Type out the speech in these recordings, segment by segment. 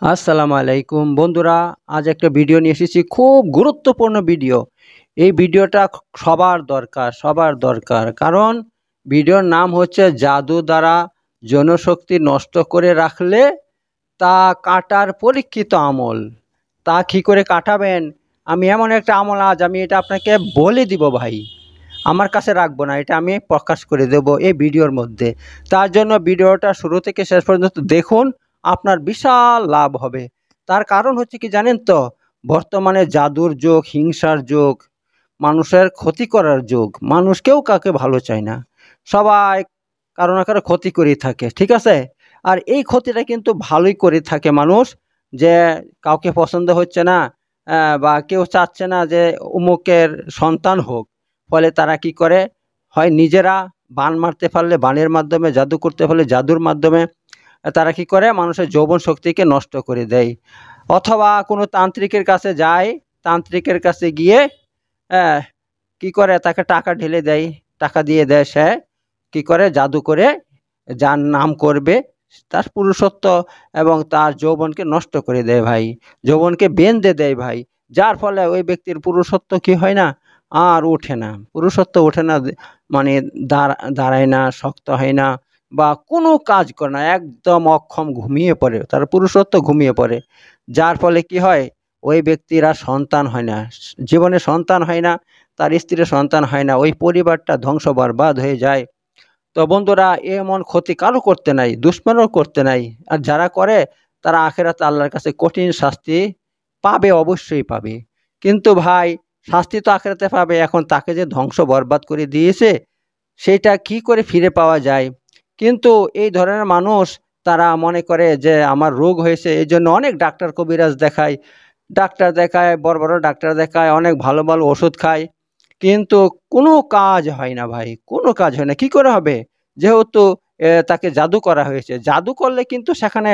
আসসালামু আলাইকুম বন্ধুরা, আজ একটা ভিডিও নিয়ে এসেছি, খুব গুরুত্বপূর্ণ ভিডিও। এই ভিডিওটা সবার দরকার কারণ ভিডিওর নাম হচ্ছে জাদু দ্বারা জনশক্তি নষ্ট করে রাখলে তা কাটার পরীক্ষিত আমল। তা কী করে কাটাবেন? আমি এমন একটা আমল আজ আমি এটা আপনাকে বলে দিব ভাই, আমার কাছে রাখবো না, এটা আমি প্রকাশ করে দেব এই ভিডিওর মধ্যে। তার জন্য ভিডিওটা শুরু থেকে শেষ পর্যন্ত দেখুন, আপনার বিশাল লাভ হবে। তার কারণ হচ্ছে কি জানেন তো, বর্তমানে জাদুর যুগ, হিংসার যুগ, মানুষের ক্ষতি করার যুগ। মানুষ কেউ কাউকে ভালো চায় না, সবাই কারো না কারো ক্ষতি করেই থাকে, ঠিক আছে? আর এই ক্ষতিটা কিন্তু ভালোই করে থাকে মানুষ, যে কাউকে পছন্দ হচ্ছে না, বা কেউ চাচ্ছে না যে অমুকের সন্তান হোক। ফলে তারা কি করে, হয় নিজেরা বান মারতে পারলে বানের মাধ্যমে, জাদু করতে পারলে জাদুর মাধ্যমে তারা কি করে মানুষের যৌবন শক্তিকে নষ্ট করে দেয়। অথবা কোনো তান্ত্রিকের কাছে যায়, তান্ত্রিকের কাছে গিয়ে কি করে তাকে টাকা ঢেলে দেয়, টাকা দিয়ে দেয়, সে কি করে জাদু করে যার নাম করবে তার পুরুষত্ব এবং তার যৌবনকে নষ্ট করে দেয় ভাই, যৌবনকে বেঁধে দেয় ভাই। যার ফলে ওই ব্যক্তির পুরুষত্ব কি হয় না, আর ওঠে না, পুরুষত্ব ওঠে না, মানে দাঁড়ায় না, শক্ত হয় না, বা কোনো কাজ করে না, একদম অক্ষম, ঘুমিয়ে পড়ে, তার পুরুষত্ব ঘুমিয়ে পড়ে। যার ফলে কি হয়, ওই ব্যক্তির আর সন্তান হয় না, জীবনে সন্তান হয় না, তার স্ত্রীর সন্তান হয় না, ওই পরিবারটা ধ্বংস বরবাদ হয়ে যায়। তো বন্ধুরা, এমন ক্ষতি কারো করতে নাই, দুশ্মনও করতে নাই। আর যারা করে তারা আখেরাতে আল্লাহর কাছে কঠিন শাস্তি পাবে, অবশ্যই পাবে। কিন্তু ভাই, শাস্তি তো আখেরাতে পাবে, এখন তাকে যে ধ্বংস বরবাদ করে দিয়েছে সেইটা কি করে ফিরে পাওয়া যায়? কিন্তু এই ধরনের মানুষ, তারা মনে করে যে আমার রোগ হয়েছে, এই জন্য অনেক ডাক্তার কবিরাজ দেখায়, বড় বড় ডাক্তার দেখায়, অনেক ভালো ভালো ওষুধ খায়, কিন্তু কোনো কাজ হয় না ভাই, কোনো কাজ হয় না। কি করে হবে? যেহেতু তাকে জাদু করা হয়েছে, জাদু করলে কিন্তু সেখানে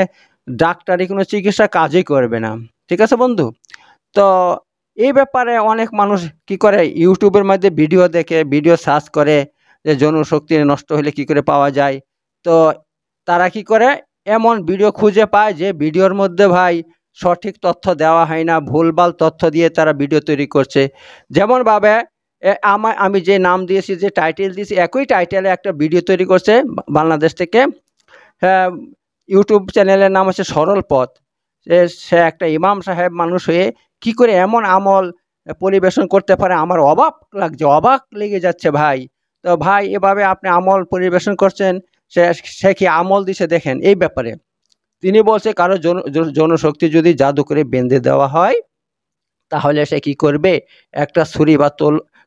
ডাক্তারি কোনো চিকিৎসা কাজই করবে না, ঠিক আছে বন্ধু? তো এই ব্যাপারে অনেক মানুষ কি করে, ইউটিউবের মধ্যে ভিডিও দেখে, ভিডিও সার্চ করে যে জনশক্তি নষ্ট হলে কি করে পাওয়া যায়। তো তারা কি করে, এমন ভিডিও খুঁজে পায় যে ভিডিওর মধ্যে ভাই সঠিক তথ্য দেওয়া হয় না, ভুলভাল তথ্য দিয়ে তারা ভিডিও তৈরি করছে। যেমনভাবে আমি যে নাম দিয়েছি, যে টাইটেল দিয়েছি, একই টাইটেলে একটা ভিডিও তৈরি করছে বাংলাদেশ থেকে। হ্যাঁ, ইউটিউব চ্যানেলের নাম হচ্ছে সরল পথ। সে একটা ইমাম সাহেব মানুষ হয়ে কি করে এমন আমল পরিবেশন করতে পারে, আমার অবাক লাগছে, অবাক লেগে যাচ্ছে ভাই। তো ভাই, এভাবে আপনি আমল পরিবেশন করছেন, সে সে কি আমল দিছে দেখেন এই ব্যাপারে। তিনি বলছে কারো জনশক্তি যদি জাদু করে বেঁধে দেওয়া হয়, তাহলে সে কি করবে, একটা ছুরি বা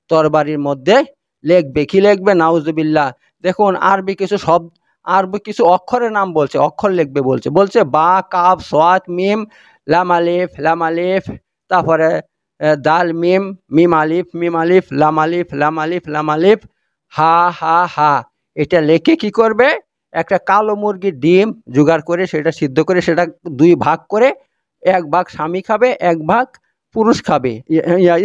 তরবারির মধ্যে লিখবে, কি লিখবে, নাউজুবিল্লাহ। দেখুন, আরবি কিছু অক্ষরের নাম বলছে, অক্ষর লিখবে বলছে, বা, কাফ, সোয়াত, মিম, লাম আলিফ, তারপরে দাল, মিম, মিম আলিফ, লাম আলিফ, হা হা হা। এটা লিখে কি করবে, একটা কালো মুরগির ডিম জোগাড় করে সেটা সিদ্ধ করে, সেটা দুই ভাগ করে, এক ভাগ স্বামী খাবে, এক ভাগ পুরুষ খাবে,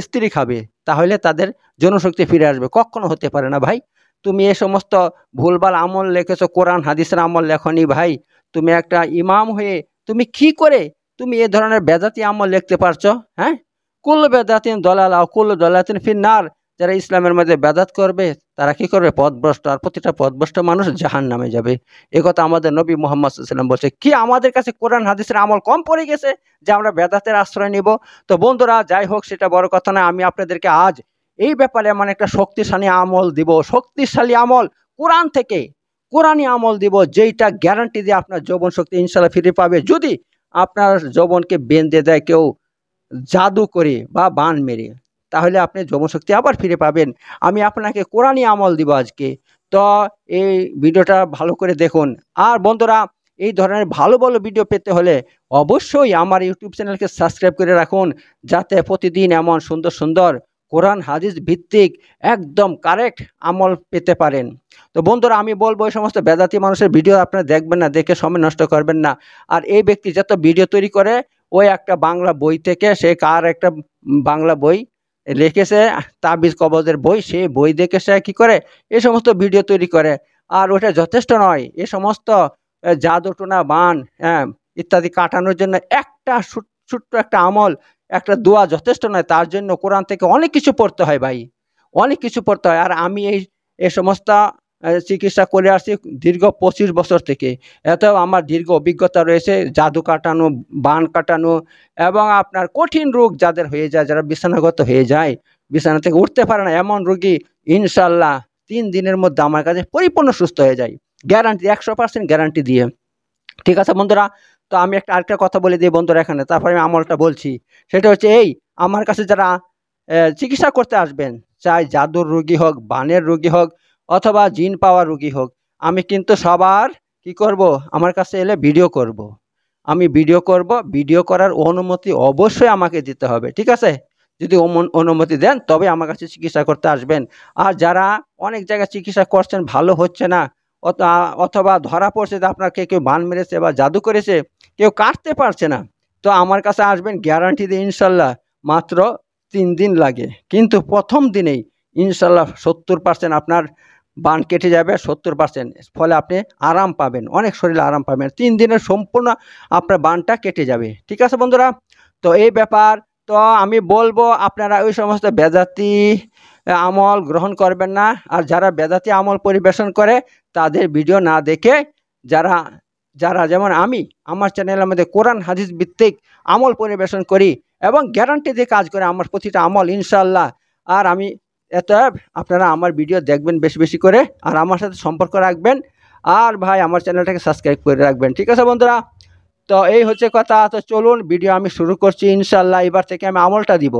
স্ত্রী খাবে, তাহলে তাদের জনশক্তি ফিরে আসবে। কখনো হতে পারে না ভাই। তুমি এ সমস্ত ভুলভাল আমল লিখেছো, কোরআন হাদিসের আমল লেখনি ভাই। তুমি একটা ইমাম হয়ে তুমি কি করে তুমি এ ধরনের বেদাতি আমল লিখতে পারছো? হ্যাঁ, কুল্লু বেদাতিন দলালা ও কুল্লু দলালাতিন ফিন্নার। যারা ইসলামের মধ্যে বেদাত করবে তারা কি করবে, পথভ্রষ্ট, আর প্রতিটা পথভ্রষ্ট মানুষ জাহান্নামে যাবে। একথা আমাদের নবী মুহাম্মদ সাল্লাল্লাহু আলাইহি ওয়াসাল্লাম বলছে। কি আমাদের কাছে কোরআন হাদিসের আমল কম পড়ে গেছে যে আমরা বেদাতের আশ্রয় নিব? তো বন্ধুরা, যাই হোক, সেটা বড় কথা না। আমি আপনাদেরকে আজ এই ব্যাপারে মানে একটা শক্তিশালী আমল দিব, শক্তিশালী আমল, কোরআন থেকে, কোরআনী আমল দিব, যেইটা গ্যারান্টি দিয়ে আপনার যৌবন শক্তি ইনশাল্লাহ ফিরে পাবে। যদি আপনার যৌবনকে বেঁধে দেয় কেউ জাদু করে বা বান মেরে, তাহলে আপনি যৌবনশক্তি আবার ফিরে পাবেন। আমি আপনাকে কোরআনী আমল দিব আজকে। তো এই ভিডিওটা ভালো করে দেখুন। আর বন্ধুরা, এই ধরনের ভালো ভালো ভিডিও পেতে হলে অবশ্যই আমার ইউটিউব চ্যানেলকে সাবস্ক্রাইব করে রাখুন, যাতে প্রতিদিন এমন সুন্দর সুন্দর কোরআন হাদিস ভিত্তিক একদম কারেক্ট আমল পেতে পারেন। তো বন্ধুরা, আমি বলবো এই সমস্ত বেদাতি মানুষের ভিডিও আপনারা দেখবেন না, দেখে সময় নষ্ট করবেন না। আর এই ব্যক্তি যত ভিডিও তৈরি করে, ওই একটা বাংলা বই থেকে, সে কার একটা বাংলা বই লিখেছে, তাবিজ কবজের বই, সেই বই দেখে সে কি করে এই সমস্ত ভিডিও তৈরি করে। আর ওটা যথেষ্ট নয়, এ সমস্ত জাদু টোনা বান, হ্যাঁ, ইত্যাদি কাটানোর জন্য একটা ছোট্ট একটা আমল, একটা দোয়া যথেষ্ট নয়। তার জন্য কোরআন থেকে অনেক কিছু পড়তে হয় ভাই, অনেক কিছু পড়তে হয়। আর আমি এই সমস্ত চিকিৎসা করে আসছি দীর্ঘ 25 বছর থেকে। এত আমার দীর্ঘ অভিজ্ঞতা রয়েছে জাদু কাটানো, বান কাটানো, এবং আপনার কঠিন রোগ যাদের হয়ে যায়, যারা বিছানাগত হয়ে যায়, বিছানা থেকে উঠতে পারে না, এমন রোগী ইনশাল্লাহ 3 দিনের মধ্যে আমার কাছে পরিপূর্ণ সুস্থ হয়ে যায়, গ্যারান্টি, 100% গ্যারান্টি দিয়ে। ঠিক আছে বন্ধুরা, তো আমি আরেকটা কথা বলে দিই বন্ধুরা এখানে, তারপরে আমি আমলটা বলছি। সেটা হচ্ছে এই, আমার কাছে যারা চিকিৎসা করতে আসবেন, চাই জাদুর রোগী হোক, বানের রোগী হোক, অথবা জিন পাওয়ার রোগী হোক, আমি কিন্তু সবার কি করব, আমার কাছে এলে ভিডিও করব। আমি ভিডিও করব, ভিডিও করার অনুমতি অবশ্যই আমাকে দিতে হবে, ঠিক আছে? যদি অনুমতি দেন তবে আমার কাছে চিকিৎসা করতে আসবেন। আর যারা অনেক জায়গায় চিকিৎসা করছেন ভালো হচ্ছে না, অথবা ধরা পড়ছে যে আপনার কেউ বান মেরেছে বা জাদু করেছে, কেউ কাটতে পারছে না, তো আমার কাছে আসবেন, গ্যারান্টি দিয়ে ইনশাল্লাহ। মাত্র 3 দিন লাগে, কিন্তু প্রথম দিনেই ইনশাল্লাহ 70% আপনার বান কেটে যাবে, 70%। ফলে আপনি আরাম পাবেন, অনেক শরীরে আরাম পাবেন, 3 দিনের সম্পূর্ণ আপনার বানটা কেটে যাবে। ঠিক আছে বন্ধুরা, তো এই ব্যাপার। তো আমি বলবো আপনারা ওই সমস্ত বেদাতি আমল গ্রহণ করবেন না। আর যারা বেদাতি আমল পরিবেশন করে তাদের ভিডিও না দেখে, যারা যারা যেমন আমি আমার চ্যানেলের মধ্যে কোরআন হাদিস ভিত্তিক আমল পরিবেশন করি এবং গ্যারান্টি দিয়ে কাজ করে আমার প্রতিটা আমল ইনশাল্লাহ। আর আমি আপনারা আমার ভিডিও দেখবেন বেশি বেশি করে, আর আমার সাথে সম্পর্ক রাখবেন, আর ভাই আমার চ্যানেলটাকে সাবস্ক্রাইব করে রাখবেন। ঠিক আছে বন্ধুরা, তো এই হচ্ছে কথা। তো চলুন ভিডিও আমি শুরু করছি ইনশাল্লাহ। এবার থেকে আমি আমলটা দিব।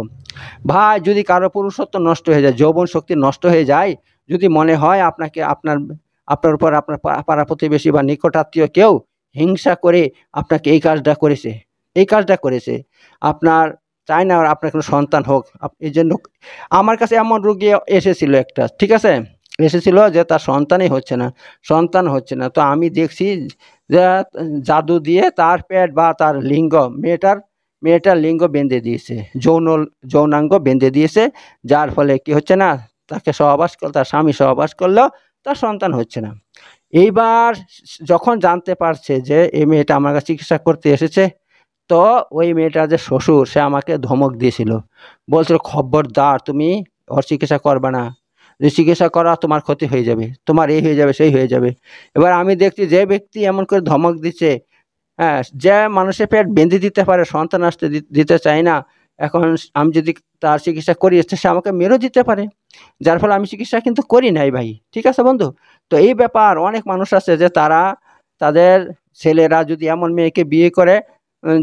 ভাই, যদি কারো পুরুষত্ব নষ্ট হয়ে যায়, যৌবন শক্তি নষ্ট হয়ে যায়, যদি মনে হয় আপনাকে আপনার উপর আপনার পাড়া প্রতিবেশী বা নিকটাত্মীয় কেউ হিংসা করে আপনাকে এই কাজটা করেছে, আপনার চাই না আপনার কোনো সন্তান হোক, এই জন্য আমার কাছে এমন রোগী এসেছিল একটা, ঠিক আছে, এসেছিল যে তার সন্তান হচ্ছে না। তো আমি দেখছি যে জাদু দিয়ে তার পেট বা তার লিঙ্গ, মেয়েটার লিঙ্গ বেঁধে দিয়েছে, যৌনাঙ্গ বেঁধে দিয়েছে, যার ফলে কি হচ্ছে না, তার স্বামী সহবাস করলেও তার সন্তান হচ্ছে না। এইবার যখন জানতে পারছে যে এই মেয়েটা আমার কাছে চিকিৎসা করতে এসেছে, তো ওই মেয়েটার যে শ্বশুর, সে আমাকে ধমক দিয়েছিল, বলছিল খবরদার তুমি ওর চিকিৎসা করবে না, যদি চিকিৎসা করা তোমার ক্ষতি হয়ে যাবে, তোমার এই হয়ে যাবে সেই হয়ে যাবে। এবার আমি দেখছি যে ব্যক্তি এমন করে ধমক দিচ্ছে, হ্যাঁ, যে মানুষের পেট বেঁধে দিতে পারে, সন্তান আসতে দিতে চায় না, এখন আমি যদি তার চিকিৎসা করি, সে আমাকে মেরেও দিতে পারে, যার ফলে আমি চিকিৎসা কিন্তু করি নাই ভাই। ঠিক আছে বন্ধু, তো এই ব্যাপার অনেক মানুষ আছে যে তাদের ছেলেরা যদি এমন মেয়েকে বিয়ে করে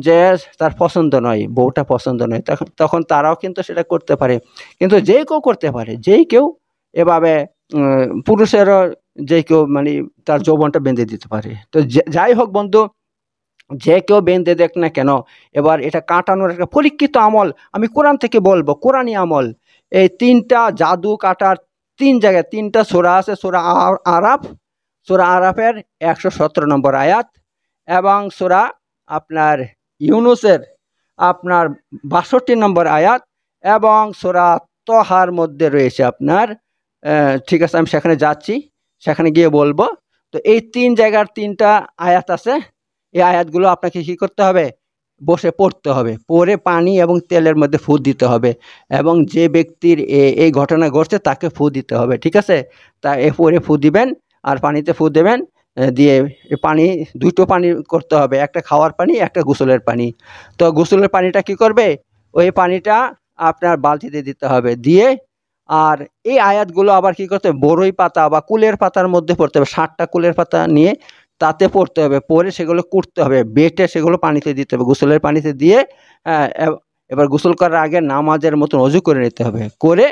যে তার পছন্দ নয়, বউটা পছন্দ নয়, তখন তারাও কিন্তু সেটা করতে পারে। কিন্তু যে কেউ করতে পারে, যেই কেউ এভাবে পুরুষেরও যে কেউ মানে তার যৌবনটা বেঁধে দিতে পারে। তো যাই হোক বন্ধু, যে কেউ বেঁধে দেখ না কেন, এবার এটা কাটানোর একটা পরীক্ষিত আমল আমি কোরআন থেকে বলবো, কোরআনী আমল। এই 3টা জাদু কাটার 3 জায়গায় 3টা সূরা আছে, সূরা আরাফের 117 নম্বর আয়াত, এবং সূরা আপনার ইউনুসের আপনার 62 নম্বর আয়াত, এবং সূরা তহার মধ্যে রয়েছে আপনার ঠিক আছে, আমি সেখানে যাচ্ছি, সেখানে গিয়ে বলবো। তো এই 3 জায়গার 3টা আয়াত আছে। এই আয়াতগুলো আপনাকে কি করতে হবে, বসে পড়তে হবে, পড়ে পানি এবং তেলের মধ্যে ফু দিতে হবে, এবং যে ব্যক্তির এই ঘটনা ঘটছে তাকে ফু দিতে হবে। ঠিক আছে, তা পরে ফু দিবেন আর পানিতে ফু দেবেন, দিয়ে পানি 2টো পানি করতে হবে, একটা খাওয়ার পানি, একটা গোসলের পানি। তো গোসলের পানিটা কি করবে, ওই পানিটা আপনার বালতিতে দিতে হবে, দিয়ে আর এই আয়াতগুলো আবার কি করতে হবে, বড়ই পাতা বা কুলের পাতার মধ্যে পড়তে হবে, 60টা কুলের পাতা নিয়ে তাতে পড়তে হবে, পরে সেগুলো কুটতে হবে, বেটে সেগুলো পানিতে দিতে হবে, গোসলের পানিতে দিয়ে। এবার গোসল করার আগে নামাজের মতন অজু করে নিতে হবে, করে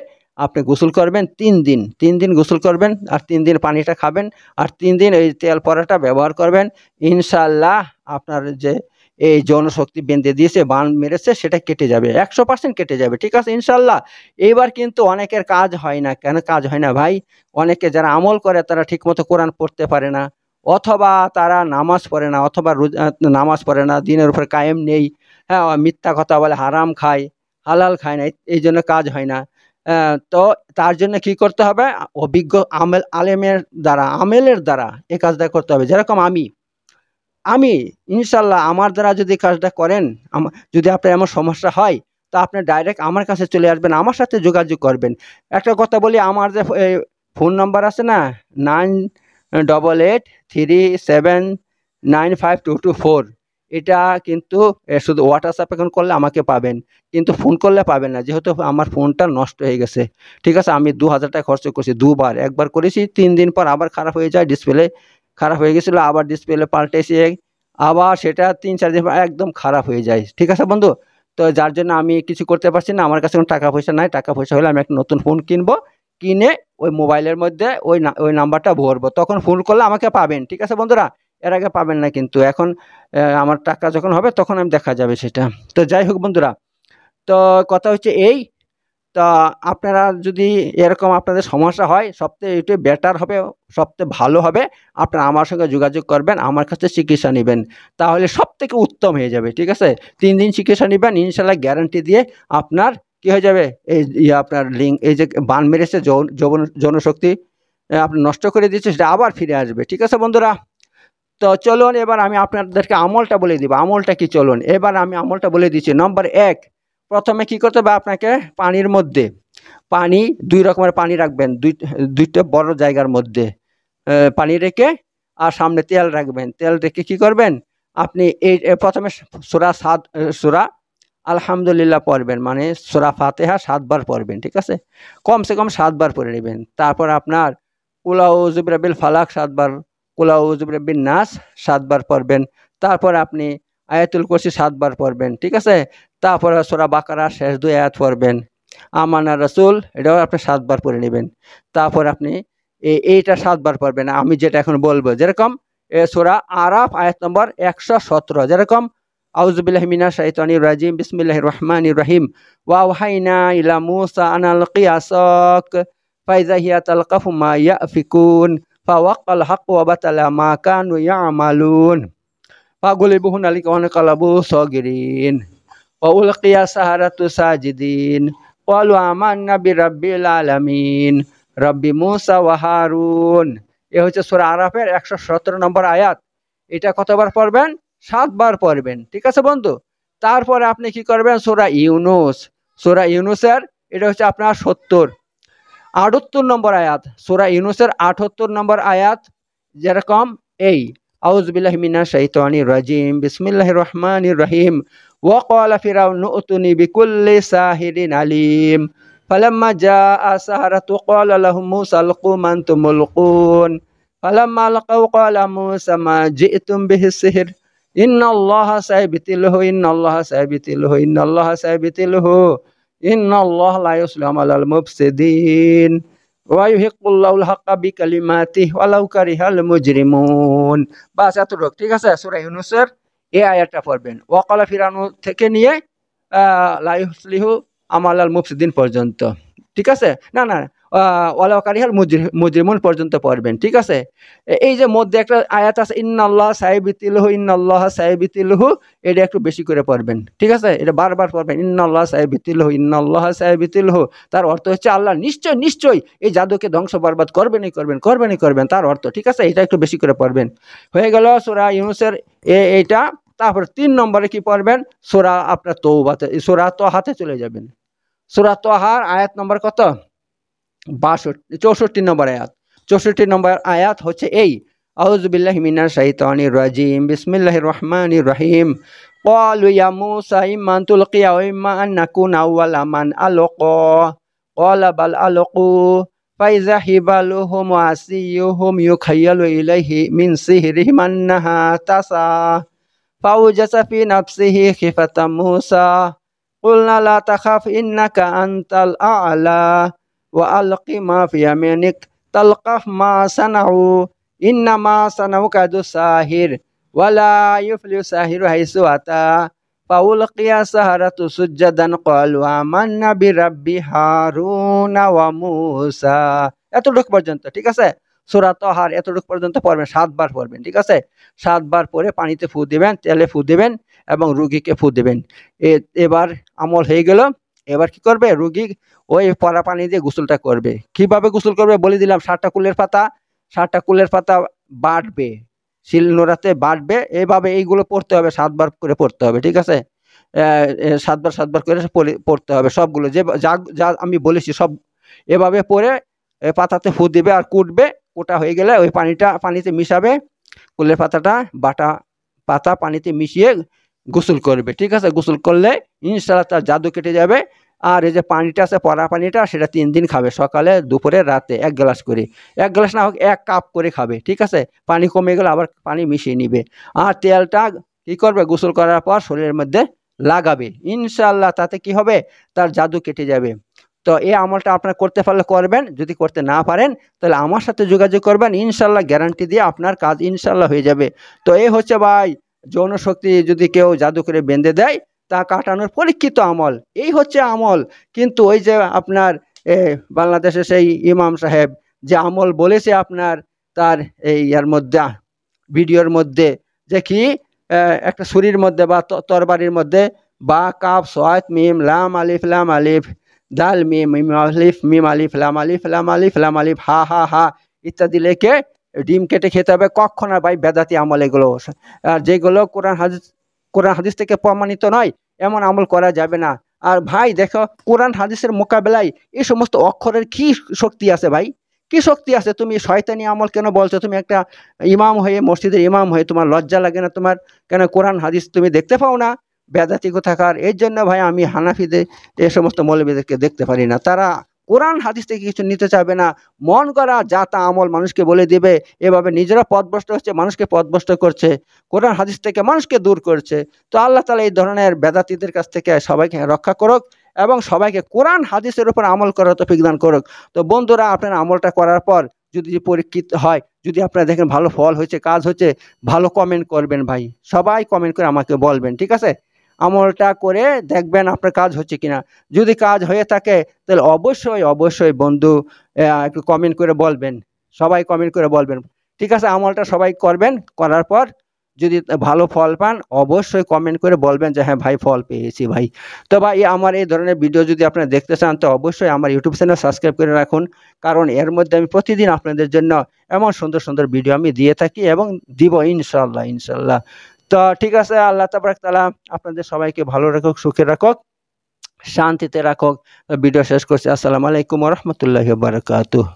আপনি গোসল করবেন 3 দিন, 3 দিন গোসল করবেন, আর 3 দিন পানিটা খাবেন, আর 3 দিন এই তেল পরাটা ব্যবহার করবেন। ইনশাল্লাহ আপনার যে এই যৌনশক্তি বেঁধে দিয়েছে, বান মেরেছে, সেটা কেটে যাবে, 100% কেটে যাবে। ঠিক আছে ইনশাল্লাহ। এইবার কিন্তু অনেকের কাজ হয় না, কেন কাজ হয় না ভাই, অনেকে যারা আমল করে তারা ঠিকমতো কোরআন পড়তে পারে না, অথবা তারা নামাজ পড়ে না, অথবা নামাজ পড়ে না, দিনের উপর কায়েম নেই, হ্যাঁ, মিথ্যা কথা বলে, হারাম খায়, হালাল খায় না, এই জন্য কাজ হয় না। তো তার জন্য কি করতে হবে, অভিজ্ঞ আমেলের দ্বারা এই কাজটা করতে হবে। যেরকম আমি ইনশাল্লাহ আমার দ্বারা যদি কাজটা করেন, যদি আপনার এমন সমস্যা হয়, তা আপনি ডাইরেক্ট আমার কাছে চলে আসবেন, আমার সাথে যোগাযোগ করবেন। একটা কথা বলি, আমার যে ফোন নাম্বার আছে না, 9883795224, এটা কিন্তু শুধু হোয়াটসঅ্যাপ এখন করলে আমাকে পাবেন, কিন্তু ফোন করলে পাবেন না, যেহেতু আমার ফোনটা নষ্ট হয়ে গেছে। ঠিক আছে, আমি 2000 টাকা খরচ করছি দুবার, একবার করেছি 3 দিন পর আবার খারাপ হয়ে যায়, ডিসপ্লে খারাপ হয়ে গেছিলো, আবার ডিসপ্লে পাল্টেছি, আবার সেটা 3-4 দিন পর একদম খারাপ হয়ে যায়। ঠিক আছে বন্ধু, তো যার জন্য আমি কিছু করতে পারছি না, আমার কাছে কোনো টাকা পয়সা নাই, টাকা পয়সা হলে আমি একটা নতুন ফোন কিনবো, কিনে ওই মোবাইলের মধ্যে ওই নাম্বারটা ভরবো, তখন ফোন করলে আমাকে পাবেন। ঠিক আছে বন্ধুরা, এর আগে পাবেন না কিন্তু। এখন আমার টাকা যখন হবে তখন আমি দেখা যাবে সেটা। তো যাই হোক বন্ধুরা, তো কথা হচ্ছে এই, তা আপনারা যদি এরকম আপনাদের সমস্যা হয়, সবথেকে এটাই বেটার হবে, সবথেকে ভালো হবে, আপনারা আমার সঙ্গে যোগাযোগ করবেন, আমার কাছে চিকিৎসা নেবেন, তাহলে সব থেকে উত্তম হয়ে যাবে। ঠিক আছে, 3 দিন চিকিৎসা নেবেন, ইনশাল্লাহ গ্যারান্টি দিয়ে আপনার কি হয়ে যাবে, এই আপনার লিঙ্ক, এই যে বান মেরেছে জনশক্তি আপনি নষ্ট করে দিচ্ছে, সেটা আবার ফিরে আসবে। ঠিক আছে বন্ধুরা, তো চলুন এবার আমি আপনাদেরকে আমলটা বলে দিব। আমলটা কি, চলুন এবার আমি আমলটা বলে দিচ্ছি। নম্বর 1, প্রথমে কি করতে হবে আপনাকে, পানির মধ্যে পানি 2 রকমের পানি রাখবেন, দুইটা বড় জায়গার মধ্যে পানি রেখে, আর সামনে তেল রাখবেন। তেল রেখে কি করবেন আপনি, এই প্রথমে সূরা আলহামদুলিল্লাহ পড়বেন, মানে সূরা ফাতিহা 7 বার পড়বেন। ঠিক আছে, কমসে কম 7 বার পড়ে নেবেন। তারপর আপনার কুল আউযু বিরাব্বিল ফালাক 7 বার, কুল আউযু বিরাব্বিন নাস 7 বার পড়বেন। তারপর আপনি আয়াতুল কুরসি 7 বার পড়বেন। ঠিক আছে, তারপর সূরা বাকারার শেষ 2 আয়াত পড়বেন, আমানা রাসূল এটাও আপনি 7 বার পড়ে নেবেন। তারপর আপনি এইটা 7 বার পড়বেন, আমি যেটা এখন বলবো, যেরকম সূরা আরাফ আয়াত নম্বর 117, যেরকম আউযু বিল্লাহি মিনাশ শাইতানির রাজিম, বিসমিল্লাহির রহমানির রহিম, ওয়া ওয়াহাইনা ইলা মূসা আন আলকি আসাক ফাইযা হিয়া তালকাফু মা ইয়াফিকুন ফাওয়াক্কাল হাক্কু ওয়া বাতালা মা কানু ইয়ামালুন ফাগুলিবু হুনালিকা ওয়া নকালাবু সাগিরিন ওয়া উলকিয়া সাহারাতু সাজিদিন ক্বালু আমান্না বিরাব্বিল আলামিন রব্বি মূসা ওয়া হারুন। এ হচ্ছে সূরা আরাফের 117 নম্বর আয়াত। এটা কতবার পড়বেন? 7 বার পড়বেন। ঠিক আছে বন্ধু, তারপরে আপনি কি করবেন, সূরা ইউনূস, সূরা ইউনূসের এটা হচ্ছে আপনার 78 নম্বর আয়াত, সূরা ইউনূসের 78 নম্বর আয়াত, যেরকম এই আউযু বিল্লাহি মিনাশ শাইতানির রাজিম, বিসমিল্লাহির রহমানির রহিম, ওয়া ক্বালা ফিরআউনু উতুনি বিকুল্লি সাহিরিন আলিম ফালাম্মা জাআ সাহারাতু ক্বালা লাহুম মূসা আলকু মা আনতুম মুলকুন ফালাম্মা আলকাউ ক্বালা মূসা মা জি'তুম বিহি সিহর ইন্নাল্লাহা সায়বিতিলহু ইন্নাল্লাহা সায়বিতিলহু ইন্নাল্লাহা সায়বিতিলহু ইন্নাল্লাহা লা ইউসলিহু আমালাল মুফসিদিন ওয়া ইউহিক্কুল্লাহুল হাক্কা বিকালিমাতিহি ওয়ালাউ কারিহাল মুজরিমুন। বাস এতটুকু। ঠিক আছে, সূরা ইউনূসের এই আয়াতটা পড়বেন, ওয়াকালা ফিরআউন থেকে নিয়ে লা ইউসলিহু আমালাল মুফসিদিন পর্যন্ত। ঠিক আছে, না না, ওয়ালাউ কারিহাল মুজরিমুন পর্যন্ত পড়বেন। ঠিক আছে, এই যে মধ্যে একটা আয়াত আছে ইন্নাল্লাহ সায়বিতিলহু, ইন্নাল্লাহ সায়বিতিলহু, এটা একটু বেশি করে পড়বেন। ঠিক আছে, এটা বারবার পড়বেন, ইন্নাল্লাহ সায়বিতিলহু, ইন্নাল্লাহ সায়বিতিলহু, তার অর্থ হচ্ছে আল্লাহ নিশ্চয় নিশ্চয়ই এই জাদুকে ধ্বংস বরবাদ করবেনই করবেন, করবেনই করবেন, তার অর্থ। ঠিক আছে, এটা একটু বেশি করে পড়বেন। হয়ে গেল সূরা ইউনূসের এইটা। তারপর 3 নম্বরে কি পড়বেন, সূরা আপনার তওবাতে, সূরা তাহাতে চলে যাবেন। সূরা তাহার আয়াত নম্বর কত, 64 নম্বর আয়াত। 64 নম্বর আয়াত হচ্ছে এই আউযু বিল্লাহি মিনাশ শাইতানির রাজিম, বিসমিল্লাহির রহমানির রহিম, ক্বালু ইয়া মূসা ইম্মা আন তুলকিয়া ওয়া ইম্মা আন নাকুনা আউওয়ালা মান আলকা ক্বালা বাল আলকু ফাইযা হিবালুহুম ওয়া আসিয়ুহুম ইউখায়্যালু ইলাইহি মিন সিহরিহিম আন্নাহা তাসা ফাওজাসা ফি নাফসিহি খিফাতাম মূসা কুলনা লা তাখাফ ইন্নাকা আনতাল আ'লা ওয়া আলকি মা ফি ইয়ামিনিক তালকাফ মা সানাউ ইন্নামা সানাউ কাদু সাহির ওয়ালা ইউফলিহু সাহিরু হাইসু আতা ফাউলকিয়া সাহারাতু সুজ্জাদান ক্বালু আমান্না বিরাব্বি হারুনা ওয়া মূসা। এতটুকু পর্যন্ত। ঠিক আছে, সূরা তাহার এতটুকু পর্যন্ত পড়বেন, 7 বার পড়বেন। ঠিক আছে, 7 বার পরে পানিতে ফু দিবেন, তেলে ফু দিবেন এবং রুগীকে ফু দিবেন। এবার আমল হয়ে গেল। এবার কি করবে, রুগী ওই পরা পানি দিয়ে গোসলটা করবে। কিভাবে গোসল করবে বলে দিলাম, 7টা কুলের পাতা, 7টা কুলের পাতা বাটবে, শিল নোড়াতে বাটবে, এইভাবে এইগুলো পড়তে হবে, 7 বার করে পড়তে হবে, ঠিক আছে? 7 বার করে পড়তে হবে সবগুলো, যে যা যা আমি বলেছি সব এভাবে পড়ে পাতাতে ফু দিবে আর কুটবে। কোটা হয়ে গেলে ওই পানিতে মিশাবে, কুলের পাতাটা বাটা পাতা পানিতে মিশিয়ে গোসল করবে, ঠিক আছে? গোসল করলে ইনশাআল্লাহ তার জাদু কেটে যাবে। আর এই যে পানিটা আছে পড়া পানিটা, সেটা 3 দিন খাবে, সকালে দুপুরে রাতে 1 গ্লাস করে, 1 গ্লাস না হোক 1 কাপ করে খাবে, ঠিক আছে? পানি কমে গেলে আবার পানি মিশিয়ে নিবে। আর তেলটা কি করবে, গোসল করার পর শরীরের মধ্যে লাগাবে, ইনশাআল্লাহ তাতে কি হবে, তার জাদু কেটে যাবে। তো এই আমলটা আপনারা করতে পারলে করবেন, যদি করতে না পারেন তাহলে আমার সাথে যোগাযোগ করবেন, ইনশাআল্লাহ গ্যারান্টি দিয়ে আপনার কাজ ইনশাআল্লাহ হয়ে যাবে। তো এই হচ্ছে ভাই যৌন শক্তি যদি কেউ জাদু করে বেঁধে দেয়, তা কাটানোর পরীক্ষিত আমল, এই হচ্ছে আমল। কিন্তু ওই যে আপনার বাংলাদেশে সেই ইমাম সাহেব যে আমল বলেছে আপনার, তার এই ইয়ার মধ্যে ভিডিওর মধ্যে, যে কি একটা ছুরির মধ্যে বা তরবারির মধ্যে বা কাপ সয়াত মিম লাম আলিফ লাম আলিফ দাল মিম মিম আলিফ মিম আলিফ লাম আলিফ লাম আলিফ লাম আলিফ হা হা হা ইত্যাদি লেখে ডিম কেটে খেতে হবে। কখন আর ভাই বেদাতি আমল এগুলো, আর যেগুলো কোরআন হাদিস থেকে প্রমাণিত নয়, এমন আমল করা যাবে না। আর ভাই দেখো, কোরআন হাদিসের মোকাবেলায় এই সমস্ত অক্ষরের কি শক্তি আছে ভাই, কি শক্তি আছে? তুমি শয়তানি আমল কেন বলছো? তুমি একটা ইমাম হয়ে, মসজিদের ইমাম হয়ে তোমার লজ্জা লাগে না তোমার? কেন কোরআন হাদিস তুমি দেখতে পাও না? বেদাতি কোথাকার! এর জন্য ভাই আমি হানাফিদের এ সমস্ত মৌলবীদেরকে দেখতে পারি না। তারা কোরআন হাদিস থেকে কিছু নিতে চাবে না, মন করা যা তা আমল মানুষকে বলে দিবে, এভাবে নিজেরা পথভ্রষ্ট হচ্ছে, মানুষকে পথভ্রষ্ট করছে, কোরআন হাদিস থেকে মানুষকে দূর করছে। তো আল্লাহ তাআলা এই ধরনের বেদাতিদের কাছ থেকে সবাইকে রক্ষা করুক এবং সবাইকে কোরআন হাদিসের উপর আমল করার তৌফিক দান করুক। তো বন্ধুরা, আপনারা আমলটা করার পর যদি পরীক্ষিত হয়, যদি আপনারা দেখেন ভালো ফল হয়েছে, কাজ হচ্ছে, ভালো কমেন্ট করবেন ভাই, সবাই কমেন্ট করে আমাকে বলবেন, ঠিক আছে? আমলটা করে দেখবেন আপনার কাজ হচ্ছে কিনা। যদি কাজ হয়ে থাকে তাহলে অবশ্যই অবশ্যই বন্ধু একটু কমেন্ট করে বলবেন, সবাই কমেন্ট করে বলবেন, ঠিক আছে? আমলটা সবাই করবেন, করার পর যদি ভালো ফল পান অবশ্যই কমেন্ট করে বলবেন যে হ্যাঁ ভাই ফল পেয়েছি ভাই। তো ভাই আমার এই ধরনের ভিডিও যদি আপনারা দেখতে চান তো অবশ্যই আমার ইউটিউব চ্যানেল সাবস্ক্রাইব করে রাখুন, কারণ এর মধ্যে আমি প্রতিদিন আপনাদের জন্য এমন সুন্দর সুন্দর ভিডিও আমি দিয়ে থাকি এবং দিব ইনশাল্লাহ ইনশাল্লাহ। তো ঠিক আছে, আল্লাহ তাবারাক তাআলা আপনাদের সবাইকে ভালো রাখুক, সুখে রাখুক, শান্তিতে রাখুক। ভিডিও শেষ করছি। আসসালামু আলাইকুম ওয়া রাহমাতুল্লাহি ওয়া বারাকাতুহু।